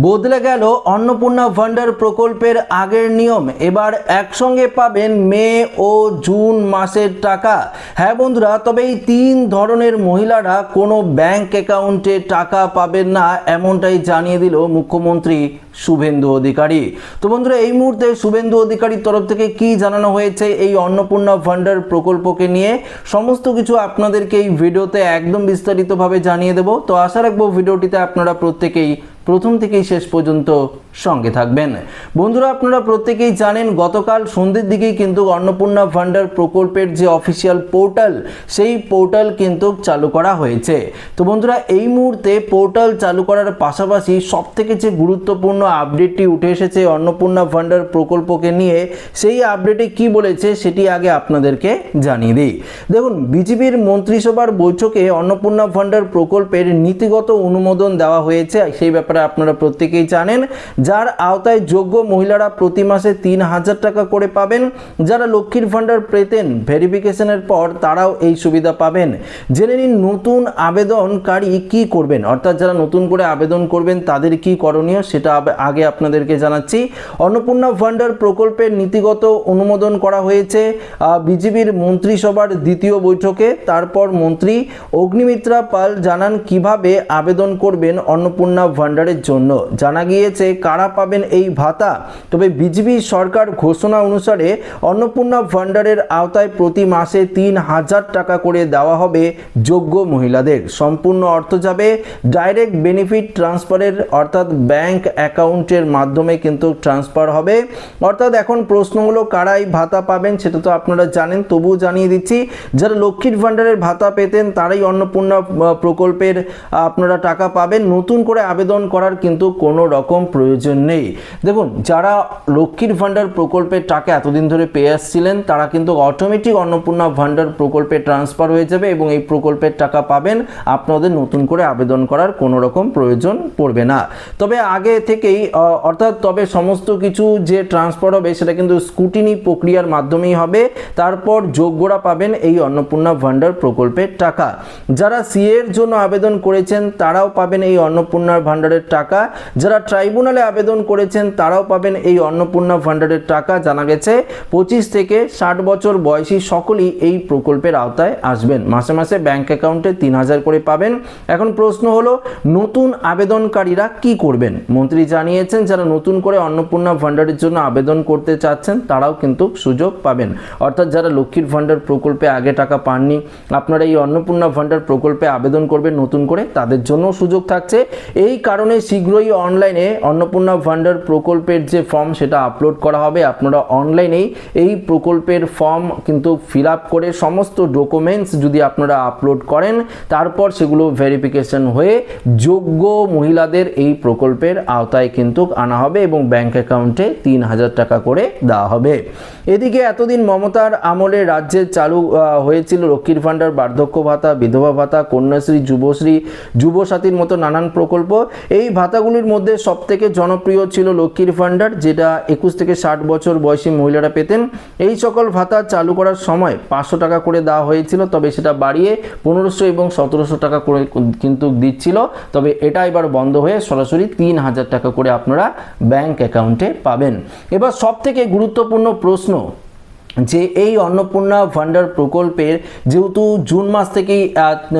বদলে গেল অন্নপূর্ণা ভান্ডার প্রকল্পের আগের নিয়ম। এবার একসঙ্গে পাবেন মে ও জুন মাসের টাকা। হ্যাঁ বন্ধুরা, তবে এই তিন ধরনের মহিলারা কোনো ব্যাংক অ্যাকাউন্টে টাকা পাবেন না, এমনটাই জানিয়ে দিল মুখ্যমন্ত্রী শুভেন্দু অধিকারী। তো বন্ধুরা, এই মুহূর্তে শুভেন্দু অধিকারীর তরফ থেকে কি জানানো হয়েছে এই অন্নপূর্ণা ভান্ডার প্রকল্পকে নিয়ে, সমস্ত কিছু আপনাদেরকে এই ভিডিওতে একদম বিস্তারিতভাবে জানিয়ে দেব। তো আশা রাখবো ভিডিওটিতে আপনারা প্রত্যেকেই প্রথম থেকেই শেষ পর্যন্ত সঙ্গে থাকবেন। বন্ধুরা, আপনারা প্রত্যেকেই জানেন গতকাল সন্ধ্যের দিকেই কিন্তু অন্নপূর্ণা ভান্ডার প্রকল্পের যে অফিসিয়াল পোর্টাল, সেই পোর্টাল কিন্তু চালু করা হয়েছে। তো বন্ধুরা, এই মুহূর্তে পোর্টাল চালু করার পাশাপাশি সবথেকে যে গুরুত্বপূর্ণ আপডেটটি উঠে এসেছে অন্নপূর্ণা ভান্ডার প্রকল্পকে নিয়ে, সেই আপডেটে কি বলেছে সেটি আগে আপনাদেরকে জানিয়ে দিই। দেখুন, বিজেপির মন্ত্রিসভার বৈঠকে অন্নপূর্ণা ভান্ডার প্রকল্পের নীতিগত অনুমোদন দেওয়া হয়েছে। সেই ব্যাপারে আপনারা প্রত্যেকেই জানেন, যার আওতায় যোগ্য মহিলারা প্রতি মাসে ৩,০০০ টাকা করে পাবেন। যারা লক্ষ্মীর ভান্ডার পেতেন ভেরিফিকেশনের পর, তারাও এই সুবিধা পাবেন। জেনে নিন নতুন আবেদনকারী কি করবেন, অর্থাৎ যারা নতুন করে আবেদন করবেন তাদের কি করণীয় সেটা আগে আপনাদেরকে জানাচ্ছি। অন্নপূর্ণা ভান্ডার প্রকল্পের নীতিগত অনুমোদন করা হয়েছে বিজেপির মন্ত্রিসভার দ্বিতীয় বৈঠকে। তারপর মন্ত্রী অগ্নিমিত্রা পাল জানান কিভাবে আবেদন করবেন অন্নপূর্ণা ভান্ডারের জন্য। জানা গিয়েছে কারা পাবেন এই ভাতা। তবে বিজেপি সরকার ঘোষণা অনুসারে অন্নপূর্ণা ভান্ডারের আওতায় প্রতি মাসে ৩,০০০ টাকা করে দেওয়া হবে যোগ্য মহিলাদের। সম্পূর্ণ অর্থ যাবে ডাইরেক্ট বেনিফিট ট্রান্সফারের, অর্থাৎ ব্যাংক অ্যাকাউন্টের মাধ্যমে কিন্তু ট্রান্সফার হবে। অর্থাৎ এখন প্রশ্ন হলো কারা এই ভাতা পাবেন, সেটা তো আপনারা জানেন, তবুও জানিয়ে দিচ্ছি। যারা লক্ষ্মীর ভান্ডারের ভাতা পেতেন তারাই অন্নপূর্ণা প্রকল্পের আপনারা টাকা পাবেন। নতুন করে আবেদন করার কিন্তু কোনো রকম প্রয়োজন নেই। দেখুন, যারা লক্ষ্মীর ভান্ডার প্রকল্পের টাকা এতদিন ধরে পেয়ে আসছিলেন, তারা কিন্তু অটোমেটিক অন্নপূর্ণা ভান্ডার প্রকল্পে ট্রান্সফার হয়ে যাবে এবং এই প্রকল্পের টাকা পাবেন। আপনাদের নতুন করে আবেদন করার কোনো রকম প্রয়োজন পড়বে না। তবে আগে থেকেই তবে সমস্ত কিছু যে ট্রান্সফার হবে সেটা কিন্তু স্ক্রুটিনি প্রক্রিয়ার মাধ্যমেই হবে। তারপর যোগ্যরা পাবেন এই অন্নপূর্ণা ভান্ডার প্রকল্পের টাকা। যারা সিএ এর জন্য আবেদন করেছেন তারাও পাবেন এই অন্নপূর্ণা ভান্ডারের টাকা। যারা ট্রাইব্যুনালে আবেদন করেছেন তারাও পাবেন এই অন্নপূর্ণা ভান্ডারের টাকা। জানা গেছে 25 থেকে 60 বছর বয়সী সকলেই এই প্রকল্পের আওতায় আসবেন। মাসে মাসে ব্যাংক অ্যাকাউন্টে ৩,০০০ করে পাবেন। এখন প্রশ্ন হলো নতুন আবেদনকারীরা কি করবেন। মন্ত্রী জানিয়েছেন যারা নতুন করে অন্নপূর্ণা ভান্ডারের জন্য আবেদন করতে চাচ্ছেন তারাও কিন্তু সুযোগ পাবেন। অর্থাৎ যারা লক্ষ্মীর ভান্ডার প্রকল্পে আগে টাকা পাননি, আপনারা এই অন্নপূর্ণা ভান্ডার প্রকল্পে আবেদন করবেন নতুন করে, তাদের জন্য সুযোগ থাকছে। এই কারণে শীঘ্রই অনলাইনে অন্নপূর্ণা ভান্ডার প্রকল্পের যে ফর্ম সেটা আপলোড করা হবে। আপনারা অনলাইনেই এই প্রকল্পের ফর্ম কিন্তু ফিল আপ করে সমস্ত ডকুমেন্টস যদি আপনারা আপলোড করেন, তারপর সেগুলো ভেরিফিকেশন হয়ে যোগ্য মহিলাদের এই প্রকল্পের আওতায় কিন্তু আনা হবে এবং ব্যাংক অ্যাকাউন্টে ৩,০০০ টাকা করে দেওয়া হবে। এদিকে এতদিন মমতার আমলে রাজ্যে চালু হয়েছিল লক্ষ্মীর ভান্ডার, বার্ধক্য ভাতা, বিধবা ভাতা, কন্যাশ্রী, যুবশ্রী, যুবসাথীর মতো নানান প্রকল্প। এই ভাতাগুলির মধ্যে সবথেকে জনপ্রিয় ছিল লক্ষ্মীর ভান্ডার, যেটা 21 থেকে 60 বছর বয়সী মহিলারা পেতেন। এই সকল ভাতা চালু করার সময় 500 টাকা করে দেওয়া হয়েছিল, তবে সেটা বাড়িয়ে 1500 এবং 1700 টাকা করে কিন্তু দিচ্ছিল। তবে এটা এবার বন্ধ হয়ে সরাসরি ৩,০০০ টাকা করে আপনারা ব্যাংক অ্যাকাউন্টে পাবেন। এবার সবথেকে গুরুত্বপূর্ণ প্রশ্ন যে এই অন্নপূর্ণা ভান্ডার প্রকল্পের যেহেতু জুন মাস থেকেই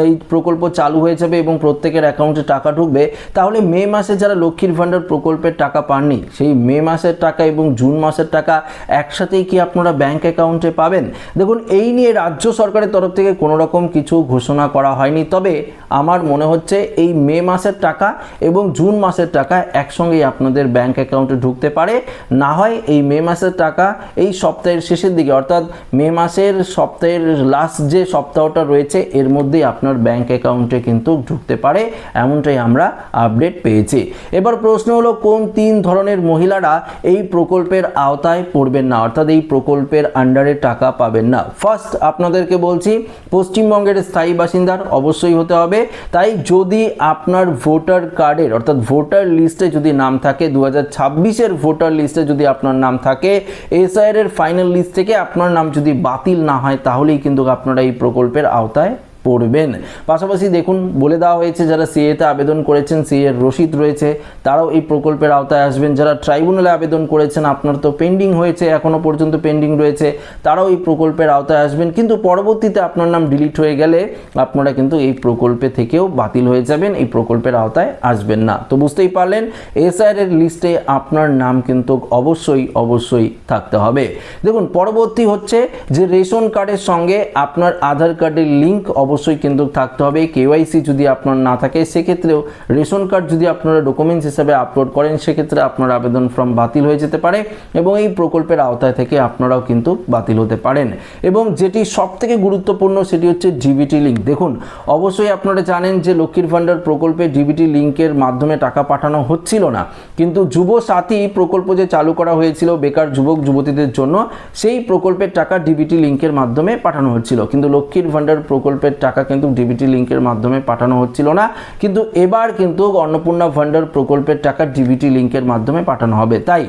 এই প্রকল্প চালু হয়ে যাবে এবং প্রত্যেকের অ্যাকাউন্টে টাকা ঢুকবে, তাহলে মে মাসে যারা লক্ষ্মীর ভান্ডার প্রকল্পের টাকা পাননি, সেই মে মাসের টাকা এবং জুন মাসের টাকা একসাথেই কি আপনারা ব্যাংক অ্যাকাউন্টে পাবেন? দেখুন, এই নিয়ে রাজ্য সরকারের তরফ থেকে কোনো রকম কিছু ঘোষণা করা হয়নি। তবে আমার মনে হচ্ছে এই মে মাসের টাকা এবং জুন মাসের টাকা একসঙ্গেই আপনাদের ব্যাংক অ্যাকাউন্টে ঢুকতে পারে। না হয় এই মে মাসের টাকা এই সপ্তাহের শেষের দিকে, অর্থাৎ মে মাসের সপ্তাহের লাস্ট যে সপ্তাহটা রয়েছে এর মধ্যেই আপনার ব্যাংক অ্যাকাউন্টে কিন্তু ঢুকতে পারে, এমনটাই আমরা আপডেট পেয়েছি। এবার প্রশ্ন হলো কোন 3 ধরনের মহিলারা এই প্রকল্পের আওতায় পড়বেন না, অর্থাৎ এই প্রকল্পের আন্ডারে টাকা পাবেন না। ফার্স্ট আপনাদেরকে বলছি, পশ্চিমবঙ্গের স্থায়ী বাসিন্দার অবশ্যই হতে হবে। তাই যদি আপনার ভোটার কার্ডের অর্থাৎ ভোটার লিস্টে যদি নাম থাকে, 2026-এর ভোটার লিস্টে যদি আপনার নাম থাকে, এসআইআর এর ফাইনাল লিস্ট থেকে আপনার নাম যদি বাতিল না হয়, তাহলেই কিন্তু আপনারা এই প্রকল্পের আওতায় পড়বেন। পাশাপাশি দেখুন বলে দেওয়া হয়েছে যারা সিএতে আবেদন করেছেন, সিএর রসিদ রয়েছে, তারাও এই প্রকল্পের আওতায় আসবেন। যারা ট্রাইব্যুনালে আবেদন করেছেন, আপনার তো পেন্ডিং হয়েছে, এখনও পর্যন্ত পেন্ডিং রয়েছে, তারাও এই প্রকল্পের আওতায় আসবেন। কিন্তু পরবর্তীতে আপনার নাম ডিলিট হয়ে গেলে আপনারা কিন্তু এই প্রকল্পে থেকেও বাতিল হয়ে যাবেন, এই প্রকল্পের আওতায় আসবেন না। তো বুঝতেই পারলেন এসআইআর এর লিস্টে আপনার নাম কিন্তু অবশ্যই থাকতে হবে। দেখুন পরবর্তী হচ্ছে যে রেশন কার্ডের সঙ্গে আপনার আধার কার্ডের লিঙ্ক অবশ্যই কিন্তু থাকতে হবে। কেওয়াইসি যদি আপনার না থাকে সেক্ষেত্রেও রেশন কার্ড যদি আপনারা ডকুমেন্টস হিসাবে আপলোড করেন সেক্ষেত্রে আপনার আবেদন ফর্ম বাতিল হয়ে যেতে পারে এবং এই প্রকল্পের আওতায় থেকে আপনারাও কিন্তু বাতিল হতে পারেন। এবং যেটি সবথেকে গুরুত্বপূর্ণ সেটি হচ্ছে ডিবিটি লিঙ্ক। দেখুন অবশ্যই আপনারা জানেন যে লক্ষ্মীর ভান্ডার প্রকল্পে ডিবিটি লিঙ্কের মাধ্যমে টাকা পাঠানো হচ্ছিল না, কিন্তু যুব সাথী প্রকল্প যে চালু করা হয়েছিল বেকার যুবক যুবতীদের জন্য, সেই প্রকল্পের টাকা ডিবিটি লিঙ্কের মাধ্যমে পাঠানো হচ্ছিল, কিন্তু লক্ষ্মীর ভান্ডার প্রকল্পের টাকা কিন্তু ডিবিটি লিঙ্কের মাধ্যমে পাঠানো হচ্ছিল না। কিন্তু এবার কিন্তু অন্নপূর্ণা ভান্ডার প্রকল্পের টাকা ডিবিটি লিঙ্কের মাধ্যমে পাঠানো হবে। তাই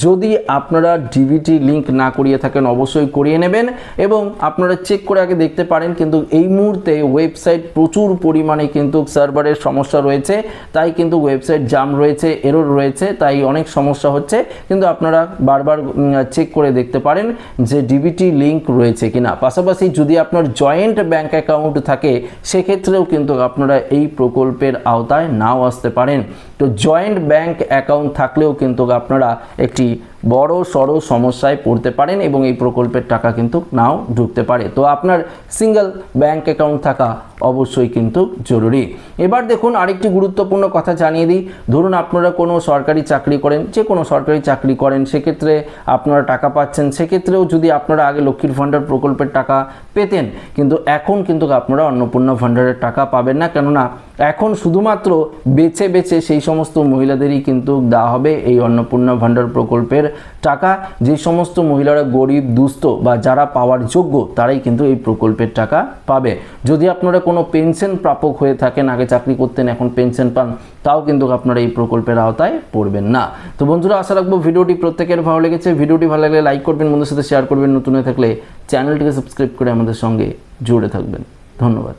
যদি আপনারা ডিবিটি লিঙ্ক না করিয়ে থাকেন অবশ্যই করিয়ে নেবেন এবং আপনারা চেক করে আগে দেখতে পারেন। কিন্তু এই মুহূর্তে ওয়েবসাইট প্রচুর পরিমাণে কিন্তু সার্ভারের সমস্যা রয়েছে, তাই কিন্তু ওয়েবসাইট জাম রয়েছে, এরর রয়েছে, তাই অনেক সমস্যা হচ্ছে। কিন্তু আপনারা বারবার চেক করে দেখতে পারেন যে ডিবিটি লিঙ্ক রয়েছে কিনা। পাশাপাশি যদি আপনার জয়েন্ট ব্যাংক অ্যাকাউন্ট থাকে সেক্ষেত্রেও কিন্তু আপনারা এই প্রকল্পের আওতায় নাও আসতে পারেন। তো জয়েন্ট ব্যাংক অ্যাকাউন্ট থাকলেও কিন্তু আপনারা একটি বড় সড়ো সমস্যায় পড়তে পারেন এবং এই প্রকল্পের টাকা কিন্তু নাও ঢুকতে পারে। তো আপনার সিঙ্গেল ব্যাংক অ্যাকাউন্ট থাকা অবশ্যই কিন্তু জরুরি। এবার দেখুন আরেকটি গুরুত্বপূর্ণ কথা জানিয়ে দিই। ধরুন আপনারা কোনো সরকারি চাকরি করেন, যে কোনো সরকারি চাকরি করেন, সেক্ষেত্রে আপনারা টাকা পাচ্ছেন, সেক্ষেত্রেও যদি আপনারা আগে লক্ষ্মীর ভান্ডার প্রকল্পের টাকা পেতেন, কিন্তু এখন কিন্তু আপনারা অন্নপূর্ণা ভান্ডারের টাকা পাবেন না, কেননা এখন শুধুমাত্র বেছে বেছে সেই সমস্ত মহিলাদেরই কিন্তু দেওয়া হবে এই অন্নপূর্ণা ভান্ডার প্রকল্পের টাকা। যে সমস্ত মহিলারা গরিব দুস্থ বা যারা পাওয়ার যোগ্য তারাই কিন্তু এই প্রকল্পের টাকা পাবে। যদি আপনারা কোনো পেনশন প্রাপক হয়ে থাকেন, আগে চাকরি করতেন এখন পেনশন পান, তাও কিন্তু আপনারা এই প্রকল্পের আওতায় পড়বেন না। তো বন্ধুরা আশা রাখবো ভিডিওটি প্রত্যেকের ভালো লেগেছে। ভিডিওটি ভালো লাগলে লাইক করবেন, বন্ধুদের সাথে শেয়ার করবেন, নতুন হয়ে থাকলে চ্যানেলটিকে সাবস্ক্রাইব করে আমাদের সঙ্গে জুড়ে থাকবেন। ধন্যবাদ।